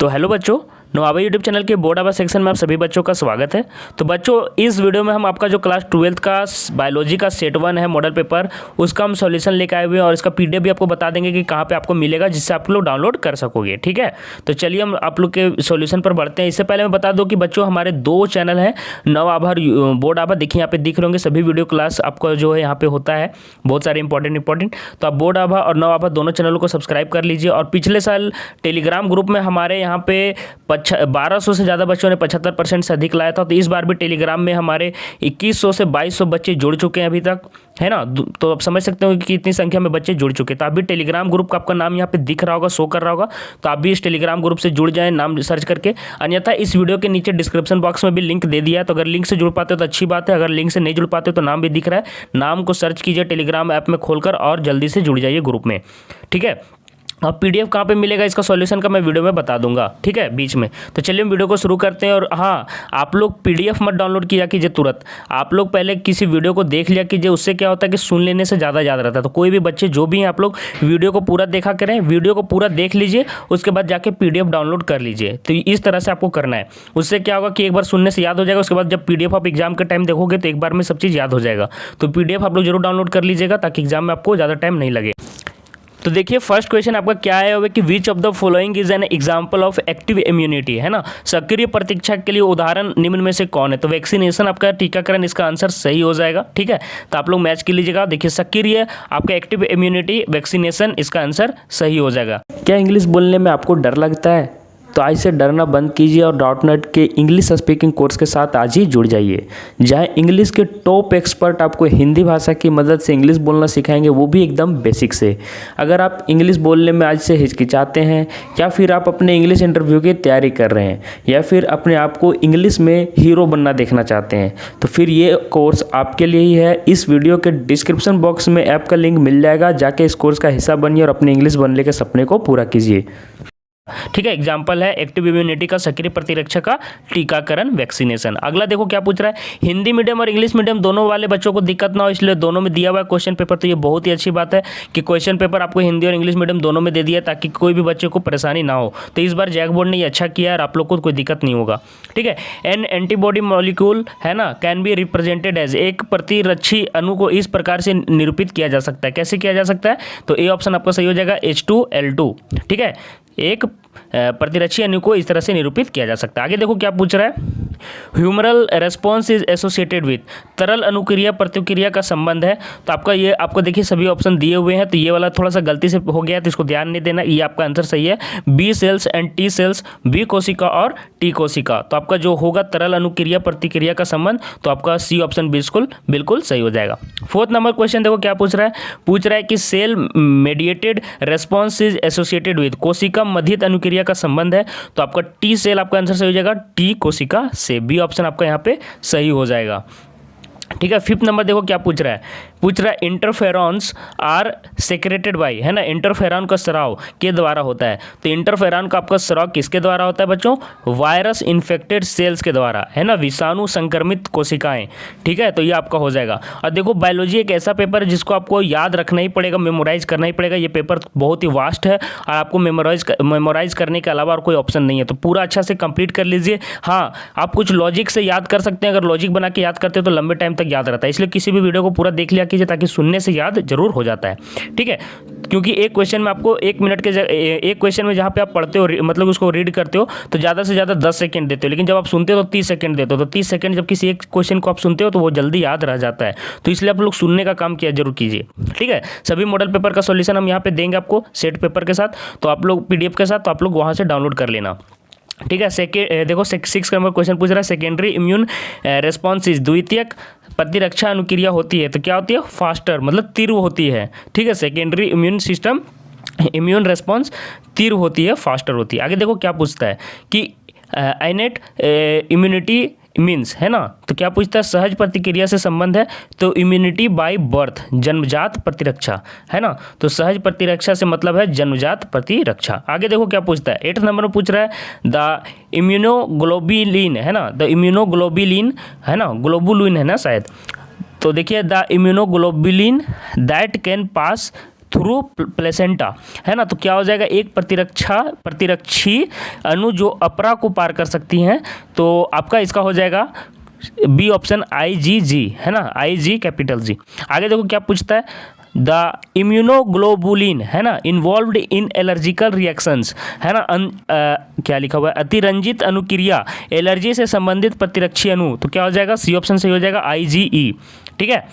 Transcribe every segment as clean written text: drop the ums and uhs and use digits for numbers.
तो हेलो बच्चों, नोआबा YouTube channel के बोर्ड आवर सेक्शन में आप सभी बच्चों का स्वागत है। तो बच्चों, इस वीडियो में हम आपका जो क्लास 12th का बायोलॉजी का सेट 1 है मॉडल पेपर, उसका हम सॉल्यूशन लेकर आए हुए हैं और इसका पीडीएफ भी आपको बता देंगे कि कहाँ पे आपको मिलेगा, जिससे आप लोग डाउनलोड कर सकोगे। ठीक है, तो चलिए हम आप लोग के सॉल्यूशन पर बढ़ते हैं। इससे पहले मैं बता दूँ कि बच्चों हमारे 2 चैनल हैं, नोआबा बोर्ड आवर। देखिए यहाँ पे दिख रहे होंगे सभी वीडियो क्लास आपको जो है यहाँ पे होता है, बहुत सारे इंपॉर्टेंट। तो आप बोर्ड आवर और नोआबा दोनों चैनलों को सब्सक्राइब कर लीजिए। और पिछले साल टेलीग्राम ग्रुप में हमारे यहाँ पे 1200 से ज़्यादा बच्चों ने 75% से अधिक लाया था। तो इस बार भी टेलीग्राम में हमारे 2100 से 2200 बच्चे जुड़ चुके हैं अभी तक, है ना। तो आप समझ सकते हो कि इतनी संख्या में बच्चे जुड़ चुके हैं। तो आप भी टेलीग्राम ग्रुप का आपका नाम यहाँ पे दिख रहा होगा, शो कर रहा होगा, तो आप भी इस टेलीग्राम ग्रुप से जुड़ जाएं, नाम सर्च करके। अन्यथा इस वीडियो के नीचे डिस्क्रिप्शन बॉक्स में भी लिंक दे दिया है, तो अगर लिंक से जुड़ पाते हो तो अच्छी बात है, अगर लिंक से नहीं जुड़ पाते हो तो नाम भी दिख रहा है, नाम को सर्च कीजिए टेलीग्राम ऐप में खोलकर और जल्दी से जुड़ जाइए ग्रुप में। ठीक है, और पीडीएफ कहाँ पे मिलेगा इसका सॉल्यूशन का मैं वीडियो में बता दूंगा, ठीक है, बीच में। तो चलिए हम वीडियो को शुरू करते हैं। और हाँ, आप लोग पीडीएफ मत डाउनलोड किया कीजिए तुरंत, आप लोग पहले किसी वीडियो को देख लिया कीजिए। उससे क्या होता है कि सुन लेने से ज़्यादा याद रहता है। तो कोई भी बच्चे जो भी हैं, आप लोग वीडियो को पूरा देखा करें, वीडियो को पूरा देख लीजिए, उसके बाद जाके पीडीएफ डाउनलोड कर लीजिए। तो इस तरह से आपको करना है। उससे क्या होगा कि एक बार सुनने से याद हो जाएगा, उसके बाद जब पीडीएफ आप एग्जाम के टाइम देखोगे तो एक बार में सब चीज़ याद हो जाएगा। तो पीडीएफ आप लोग जरूर डाउनलोड कर लीजिएगा ताकि एग्जाम में आपको ज़्यादा टाइम नहीं लगे। तो देखिए फर्स्ट क्वेश्चन आपका क्या है वो कि which of the following is an example of active immunity, है ना। सक्रिय प्रतिरक्षा के लिए उदाहरण निम्न में से कौन है। तो वैक्सीनेशन आपका टीकाकरण इसका आंसर सही हो जाएगा। ठीक है, तो आप लोग मैच कर लीजिएगा। देखिए सक्रिय आपका एक्टिव इम्यूनिटी वैक्सीनेशन इसका आंसर सही हो जाएगा। क्या इंग्लिश बोलने में आपको डर लगता है? तो आज से डरना बंद कीजिए और डॉटनेट के इंग्लिश स्पीकिंग कोर्स के साथ आज ही जुड़ जाइए, जहां इंग्लिश के टॉप एक्सपर्ट आपको हिंदी भाषा की मदद से इंग्लिश बोलना सिखाएंगे, वो भी एकदम बेसिक से। अगर आप इंग्लिश बोलने में आज से हिचकिचाते हैं, या फिर आप अपने इंग्लिश इंटरव्यू की तैयारी कर रहे हैं, या फिर अपने आप को इंग्लिश में हीरो बनना देखना चाहते हैं, तो फिर ये कोर्स आपके लिए ही है। इस वीडियो के डिस्क्रिप्शन बॉक्स में ऐप का लिंक मिल जाएगा, जाके इस कोर्स का हिस्सा बनिए और अपने इंग्लिश बनने के सपने को पूरा कीजिए। ठीक है, एग्जाम्पल है एक्टिव इम्यूनिटी का सक्रिय प्रतिरक्षा का टीकाकरण वैक्सीनेशन। अगला देखो क्या पूछ रहा है, हिंदी मीडियम और इंग्लिश मीडियम दोनों वाले बच्चों को दिक्कत ना हो इसलिए दोनों में दिया हुआ है क्वेश्चन पेपर। तो ये बहुत ही अच्छी बात है कि क्वेश्चन पेपर आपको हिंदी और इंग्लिश मीडियम दोनों में दे दिया है, ताकि कोई भी बच्चे को परेशानी ना हो। तो इस बार जैक बोर्ड ने ये अच्छा किया है और आप लोग को कोई दिक्कत नहीं होगा। ठीक है, एन एंटीबॉडी मॉलिक्यूल, है ना, कैन बी रिप्रेजेंटेड एज, एक प्रतिरक्षी अणु को इस प्रकार से निरूपित किया जा सकता है। कैसे किया जा सकता है? तो ए ऑप्शन आपका सही हो जाएगा, H2L2। ठीक है, एक प्रतिरक्षी अणु को इस तरह से निरूपित किया जा सकता है। आगे देखो क्या पूछ रहा है, humoral response is associated with, तरल अनुक्रिया प्रतिक्रिया का संबंध है। तो आपका ये आपको देखिए सभी ऑप्शन दिए हुए हैं, तो ये वाला थोड़ा सा गलती से हो गया है, तो इसको ध्यान नहीं देना। ये आपका आंसर सही है, B cells and T cells, B कोशिका और टी कोशिका। तो आपका जो होगा तरल अनुक्रिया प्रतिक्रिया का संबंध, तो आपका सी ऑप्शन बिल्कुल सही हो जाएगा। 4th नंबर क्वेश्चन देखो क्या पूछ रहा है कि cell mediated response is associated with, कोशिका मध्यित अनुक्रिया का संबंध है। तो आपका टी सेल आपका आंसर सही हो जाएगा, टी कोशिका से। बी ऑप्शन आपका यहाँ पे सही हो जाएगा। ठीक है, 5th नंबर देखो क्या पूछ रहा है इंटरफेरॉन्स आर सेक्रेटेड बाय, है ना, इंटरफेरॉन का स्राव के द्वारा होता है। तो इंटरफेरॉन का आपका स्राव किसके द्वारा होता है बच्चों? वायरस इन्फेक्टेड सेल्स के द्वारा, है ना, विषाणु संक्रमित कोशिकाएं। ठीक है, तो ये आपका हो जाएगा। और देखो बायोलॉजी एक ऐसा पेपर है जिसको आपको याद रखना ही पड़ेगा, मेमोराइज करना ही पड़ेगा। ये पेपर बहुत ही वास्ट है और आपको मेमोराइज करने के अलावा और कोई ऑप्शन नहीं है। तो पूरा अच्छा से कंप्लीट कर लीजिए। हाँ, आप कुछ लॉजिक से याद कर सकते हैं, अगर लॉजिक बना के याद करते हो तो लंबे टाइम तक याद रहता है। इसलिए किसी भी वीडियो को पूरा देख लिया कीजिए, ताकि सुनने से याद जरूर हो जाता है। ठीक है, क्योंकि एक क्वेश्चन में आपको 1 मिनट के एक क्वेश्चन में जहाँ पे आप पढ़ते हो, मतलब उसको रीड करते हो, तो ज़्यादा से ज़्यादा 10 सेकंड देते हो, लेकिन जब आप सुनते हो तो 30 सेकंड देते हो। तो 30 सेकंड जब किसी एक क्वेश्चन को आप सुनते हो तो वो जल्दी याद रह जाता है। तो इसलिए आप लोग सुनने का काम किया जरूर कीजिए। ठीक है, सभी मॉडल पेपर का सॉल्यूशन हम यहाँ पे देंगे आपको सेट पेपर के साथ, तो आप लोग पीडीएफ के साथ, तो आप लोग वहाँ से डाउनलोड कर लेना। ठीक है, देखो 6 नंबर क्वेश्चन पूछ रहा है सेकेंडरी इम्यून रेस्पॉन्स इज, द्वितीयक प्रतिरक्षा अनुक्रिया होती है। तो क्या होती है? फास्टर, मतलब तीव्र होती है। ठीक है, secondary immune system immune response तीव्र होती है, फास्टर होती है। आगे देखो क्या पूछता है कि इनेट इम्यूनिटी मीन्स, है ना, तो क्या पूछता है? सहज प्रतिक्रिया से संबंध है। तो इम्यूनिटी बाय बर्थ, जन्मजात प्रतिरक्षा, है ना, तो सहज प्रतिरक्षा से मतलब है जन्मजात प्रतिरक्षा। आगे देखो क्या पूछता है, 8th नंबर में पूछ रहा है द इम्यूनोग्लोबुलिन, है ना, द इम्यूनोग्लोबुलिन, है ना, ग्लोबुलिन है ना शायद। तो देखिए the immunoglobulin that can pass through placenta, है ना। तो क्या हो जाएगा, एक प्रतिरक्षी अणु जो अपरा को पार कर सकती हैं, तो आपका इसका हो जाएगा बी ऑप्शन IgG, है ना, IG कैपिटल G। आगे देखो क्या पूछता है, द इम्यूनोग्लोबुलिन, है ना, इन्वॉल्व्ड इन एलर्जिकल रिएक्शंस, है ना, क्या लिखा हुआ है, अतिरंजित अनुक्रिया, एलर्जी से संबंधित प्रतिरक्षी अणु, तो क्या हो जाएगा, सी ऑप्शन सही हो जाएगा IgE। ठीक है,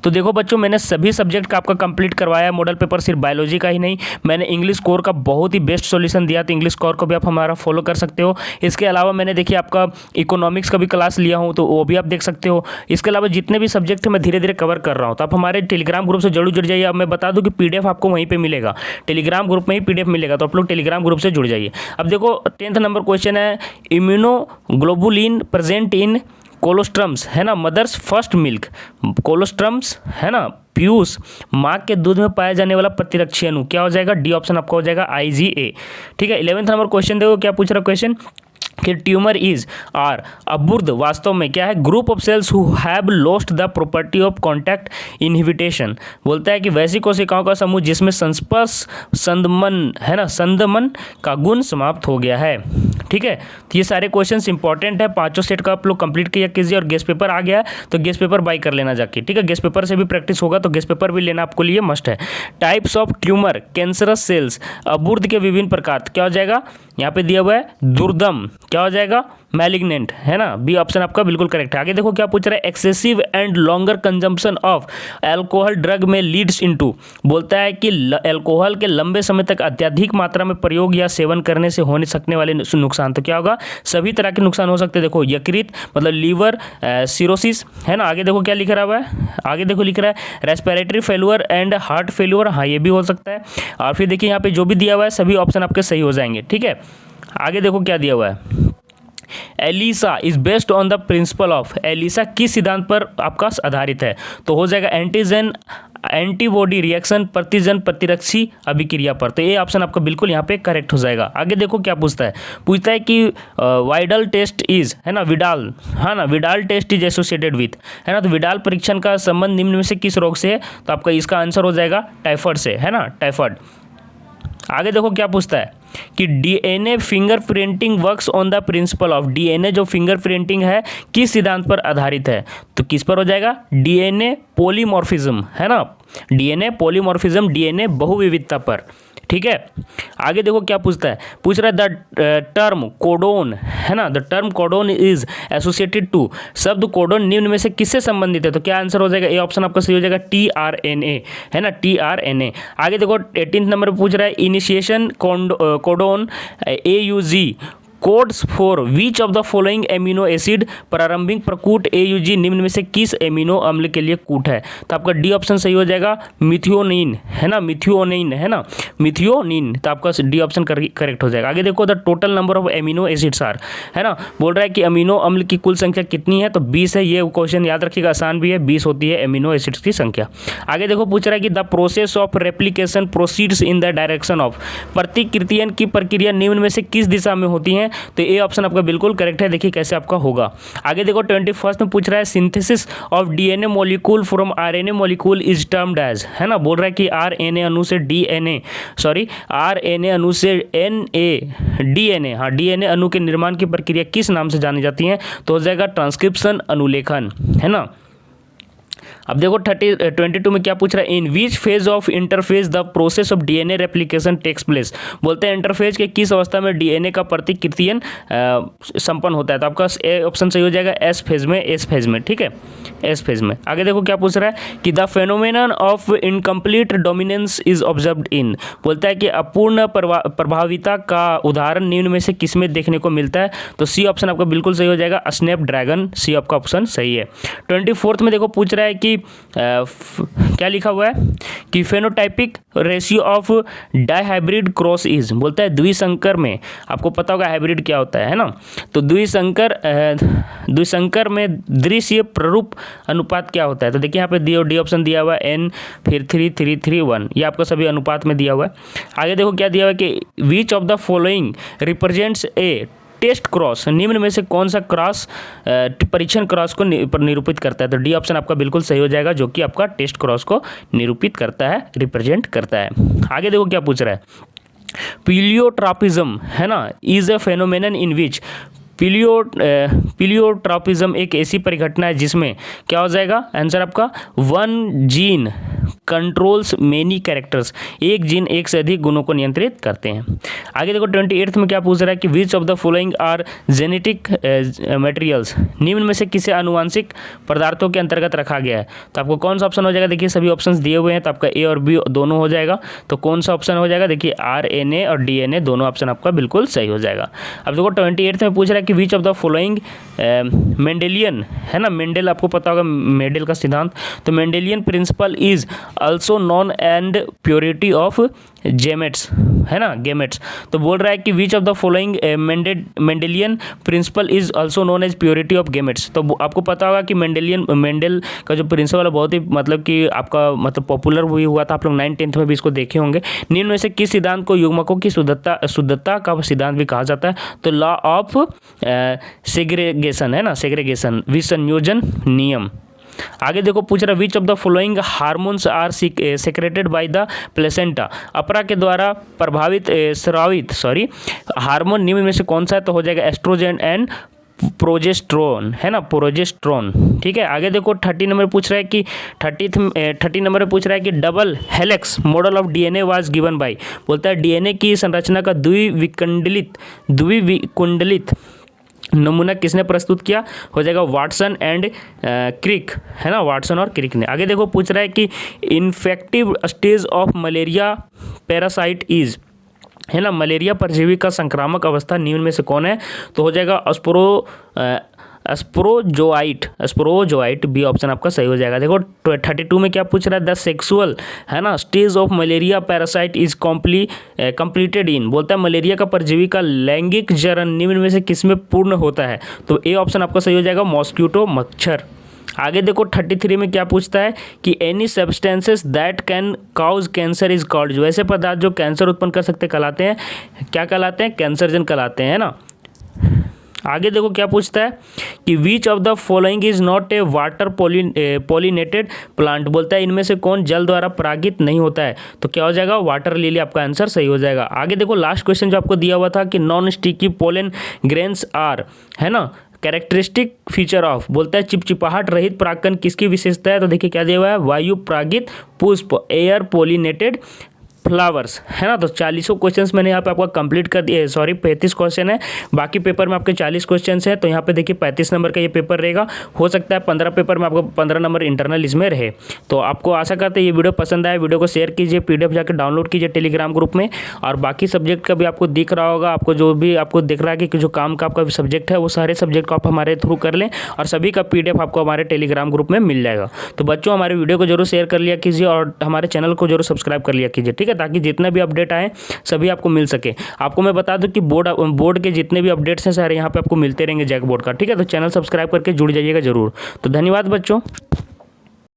तो देखो बच्चों, मैंने सभी सब्जेक्ट का आपका कंप्लीट करवाया मॉडल पेपर, सिर्फ बायोलॉजी का ही नहीं, मैंने इंग्लिश कोर का बहुत ही बेस्ट सॉल्यूशन दिया, तो इंग्लिश कोर को भी आप हमारा फॉलो कर सकते हो। इसके अलावा मैंने देखिए आपका इकोनॉमिक्स का भी क्लास लिया हूँ, तो वो भी आप देख सकते हो। इसके अलावा जितने भी सब्जेक्ट हैं मैं धीरे धीरे कवर कर रहा हूँ, तो आप हमारे टेलीग्राम ग्रुप से जरूर जुड़ जाइए। अब मैं बता दूँ कि PDF आपको वहीं पर मिलेगा, टेलीग्राम ग्रुप में ही PDF मिलेगा, तो आप लोग टेलीग्राम ग्रुप से जुड़ जाइए। अब देखो 10th नंबर क्वेश्चन है, इम्यूनोग्लोबुलिन प्रेजेंट इन कोलोस्ट्रम्स, है ना, मदर्स फर्स्ट मिल्क, कोलोस्ट्रम्स, है ना, पीयूष, माँ के दूध में पाया जाने वाला प्रतिरक्षी अणु, क्या हो जाएगा, डी ऑप्शन आपका हो जाएगा IgA। ठीक है, 11th नंबर क्वेश्चन देखो क्या पूछ रहा क्वेश्चन, कि ट्यूमर इज आर अबुर्द वास्तव में क्या है, group of cells who have lost the property of contact inhibition, बोलता है कि वैसी कोशिकाओं का समूह जिसमें संस्पर्श संदमन, है ना, संदमन का गुण समाप्त हो गया है। ठीक है, तो ये सारे क्वेश्चंस इंपॉर्टेंट है, पांचों सेट का आप लोग कंप्लीट किया कीजिए, और गेस्ट पेपर आ गया है तो गेस्ट पेपर बाई कर लेना जाके। ठीक है, गेस्ट पेपर से भी प्रैक्टिस होगा, तो गेस्ट पेपर भी लेना आपको लिए मस्ट है। Types of tumour, cancerous cells, अबुर्द के विभिन्न प्रकार, क्या हो जाएगा, यहाँ पे दिया हुआ है दुर्दम, क्या हो जाएगा, मैलिग्नेंट, है ना, बी ऑप्शन आपका बिल्कुल करेक्ट है। आगे देखो क्या पूछ रहा है, excessive and longer consumption of alcohol drug में लीड्स इनटू, बोलता है कि एल्कोहल के लंबे समय तक अत्यधिक मात्रा में प्रयोग या सेवन करने से होने सकने वाले नुकसान, तो क्या होगा, सभी तरह के नुकसान हो सकते हैं। देखो यकृत मतलब लीवर सिरोसिस, है ना। आगे देखो क्या लिख रहा हुआ है, आगे देखो लिख रहा है respiratory failure and heart failure, हाँ ये भी हो सकता है। और फिर देखिए यहाँ पे जो भी दिया हुआ है सभी ऑप्शन आपके सही हो जाएंगे। ठीक है, आगे देखो क्या दिया हुआ है, ELISA is based on the principle of, ELISA किस सिद्धांत पर आपका आधारित है, तो हो जाएगा एंटीजन एंटीबॉडी रिएक्शन, प्रतिजन प्रतिरक्षी अभिक्रिया पर, तो ये ऑप्शन आपका बिल्कुल यहाँ पे करेक्ट हो जाएगा। आगे देखो क्या पूछता है कि वाइडल टेस्ट इज, है ना, विडाल, है ना, Widal test is associated with, है ना, तो विडाल परीक्षण का संबंध निम्न में से किस रोग से है, तो आपका इसका आंसर हो जाएगा टाइफाइड से, है ना, टाइफाइड। आगे देखो क्या पूछता है कि DNA fingerprinting works on the principle of, DNA जो फिंगरप्रिंटिंग है किस सिद्धांत पर आधारित है, तो किस पर हो जाएगा, DNA पॉलीमॉर्फिज्म, है ना, DNA पॉलीमॉर्फिज्म, DNA बहुविविधता पर। ठीक है, आगे देखो क्या पूछता है, पूछ रहा है द टर्म कोडोन, है ना, the term codon is associated to, शब्द कोडोन निम्न में से किससे संबंधित है, तो क्या आंसर हो जाएगा, ए ऑप्शन आपका सही हो जाएगा tRNA, है ना, tRNA। आगे देखो 18th नंबर पूछ रहा है initiation codon AUG codes for which of the following amino acid, प्रारंभिक प्रकूट AUG निम्न में से किस एमिनो अम्ल के लिए कूट है, तो आपका डी ऑप्शन सही हो जाएगा मिथियोनिन, है ना, मिथियोनिन, है ना, मिथियोनिन, तो आपका डी ऑप्शन करेक्ट हो जाएगा। आगे देखो the total number of amino acids are, है ना, बोल रहा है कि अमीनो अम्ल की कुल संख्या कितनी है, तो 20 है, ये क्वेश्चन याद रखिएगा, आसान भी है, 20 होती है एमिनो एसिड्स की संख्या। आगे देखो पूछ रहा है कि the process of replication proceeds in the direction of, प्रतिकृतियन की प्रक्रिया निम्न में से किस दिशा में होती है, तो ए ऑप्शन आपका बिल्कुल करेक्ट है। देखिए कैसे आपका होगा। आगे देखो 21st में पूछ रहा है synthesis of DNA molecule from RNA molecule is termed as, है ना, बोल रहा है कि RNA अणु से RNA अणु से DNA, हाँ DNA अणु के निर्माण की प्रक्रिया किस नाम से जानी जाती है, तो हो जाएगा ट्रांसक्रिप्शन अनुलेखन, है ना। अब देखो 22 में क्या पूछ रहा है, in which phase of interphase the process of DNA replication takes place, बोलते हैं इंटरफेज के किस अवस्था में DNA का प्रतिकृतियन संपन्न होता है, तो आपका ए ऑप्शन सही हो जाएगा एस फेज में, ठीक है, एस फेज में। आगे देखो क्या पूछ रहा है कि the phenomenon of incomplete dominance is observed in, बोलता है कि अपूर्ण प्रभाविता का उदाहरण निम्न में से किस में देखने को मिलता है, तो सी ऑप्शन आपका बिल्कुल सही हो जाएगा स्नैपड्रैगन, सी आपका ऑप्शन सही है। 24th में देखो पूछ रहा है कि क्या लिखा हुआ है कि phenotypic ratio of dihybrid cross is, बोलता है द्विसंकर में, आपको पता होगा हाइब्रिड क्या होता है ना, तो द्विसंकर में दृश्य प्ररूप अनुपात क्या होता है, तो देखिए यहाँ पे डी ऑप्शन दिया हुआ है n फिर 3 3 3 1, ये आपका सभी अनुपात में दिया हुआ है। आगे देखो क्या दिया हुआ है कि which of the following represents a test cross निम्न में से कौन सा क्रॉस परीक्षण क्रॉस को निरूपित करता है? तो डी ऑप्शन आपका बिल्कुल सही हो जाएगा, जो कि आपका टेस्ट क्रॉस को निरूपित करता है, रिप्रेजेंट करता है। आगे देखो क्या पूछ रहा है, पीलियोट्रॉपिज्म है ना, इज अ फेनोमेनन इन विच पीलियोट्रॉपिज्म एक ऐसी परिघटना है जिसमें क्या हो जाएगा आंसर आपका, one gene controls many characters, एक जीन एक से अधिक गुणों को नियंत्रित करते हैं। आगे देखो 28 में क्या पूछ रहा है कि which of the following are genetic materials, निम्न में से किसे आनुवांशिक पदार्थों के अंतर्गत रखा गया है? तो आपको कौन सा ऑप्शन हो जाएगा, देखिए सभी ऑप्शंस दिए हुए हैं, तो आपका ए और बी दोनों हो जाएगा। तो कौन सा ऑप्शन हो जाएगा, देखिए RNA और DNA दोनों ऑप्शन आपका बिल्कुल सही हो जाएगा। अब देखो 28 में पूछ रहा है कि which of the following Mendelian है ना, मेंडल आपको पता होगा मेंडल का सिद्धांत, तो Mendelian principle is also known and purity of gametes है ना, गेमेट्स। तो बोल रहा है कि which of the following Mendelian principle is also known as purity of gametes. तो आपको पता होगा कि मेंडल का जो प्रिंसिपल है बहुत ही मतलब कि आपका मतलब पॉपुलर भी हुआ था, आप लोग 9th में भी इसको देखे होंगे। निम्न में से किस सिद्धांत को युग्मकों की शुद्धता का सिद्धांत भी कहा जाता है? तो लॉ ऑफ सेग्रेगेशन है ना, सेग्रेगेशन विसंयोजन नियम। आगे देखो पूछ रहा है which of the following hormones are secreted by the placenta, अपरा के द्वारा प्रभावित स्रावित हार्मोन निम्न में से कौन सा है? तो हो जाएगा एस्ट्रोजन एंड प्रोजेस्ट्रोन है ना, प्रोजेस्ट्रोन। ठीक है, आगे देखो 30 नंबर पूछ रहा है कि 30 नंबर में पूछ रहा है कि double helix model of DNA was given by, बोलता है DNA की संरचना का द्विविकुंडलित नमूना किसने प्रस्तुत किया? हो जाएगा वाटसन एंड क्रिक है ना, वाटसन और क्रिक ने। आगे देखो पूछ रहा है कि infective stage of malaria parasite is है ना, मलेरिया परजीवी का संक्रामक अवस्था निम्न में से कौन है? तो हो जाएगा स्पोरोजोआइट बी ऑप्शन आपका सही हो जाएगा। देखो 32 में क्या पूछ रहा है, द सेक्सुअल है ना stage of malaria parasite is completed in, बोलता है मलेरिया का परजीवी का लैंगिक चरण निम्न में से किसमें पूर्ण होता है? तो ए ऑप्शन आपका सही हो जाएगा, मॉस्क्यूटो मच्छर। आगे देखो 33 में क्या पूछता है कि any substances that can cause cancer is called, जो ऐसे पदार्थ जो कैंसर उत्पन्न कर सकते कहलाते हैं, क्या कहलाते हैं? कैंसरजन कहलाते हैं ना। आगे देखो क्या पूछता है कि which of the following is not a water pollinated plant, बोलता है इनमें से कौन जल द्वारा परागित नहीं होता है? तो क्या हो जाएगा, वाटर लिली आपका आंसर सही हो जाएगा। आगे देखो लास्ट क्वेश्चन जो आपको दिया हुआ था कि non sticky pollen grains are है ना कैरेक्टरिस्टिक फीचर ऑफ, बोलता है चिपचिपाहट रहित परागकण किसकी विशेषता है? तो देखिए क्या दिया हुआ है, वायु परागित पुष्प, एयर पोलिनेटेड फ्लावर्स है ना। तो 40 क्वेश्चंस मैंने यहाँ पे आपका कंप्लीट कर दिए, 35 क्वेश्चन है, बाकी पेपर में आपके 40 क्वेश्चंस है। तो यहाँ पे देखिए 35 नंबर का ये पेपर रहेगा, हो सकता है 15 पेपर में आपको 15 नंबर इंटरनल इसमें रहे। तो आपको आशा करते हैं ये वीडियो पसंद आए, वीडियो को शेयर कीजिए, PDF जाकर डाउनलोड कीजिए टेलीग्राम ग्रुप में, और बाकी सब्जेक्ट का भी आपको दिख रहा होगा, आपको जो भी आपको दिख रहा है कि जो काम का आपका सब्जेक्ट है वो सारे सब्जेक्ट को आप हमारे थ्रू कर लें, और सभी का PDF आपको हमारे टेलीग्राम ग्रुप में मिल जाएगा। तो बच्चों हमारे वीडियो को जरूर शेयर कर लिया कीजिए और हमारे चैनल को जरूर सब्सक्राइब कर लिया कीजिए, ठीक है, ताकि जितने भी अपडेट आए सभी आपको मिल सके। आपको मैं बता दूं कि बोर्ड के जितने भी अपडेट्स हैं सारे यहाँ पे आपको मिलते रहेंगे जैक बोर्ड का, ठीक है। तो चैनल सब्सक्राइब करके जुड़ जाइएगा जरूर। तो धन्यवाद बच्चों।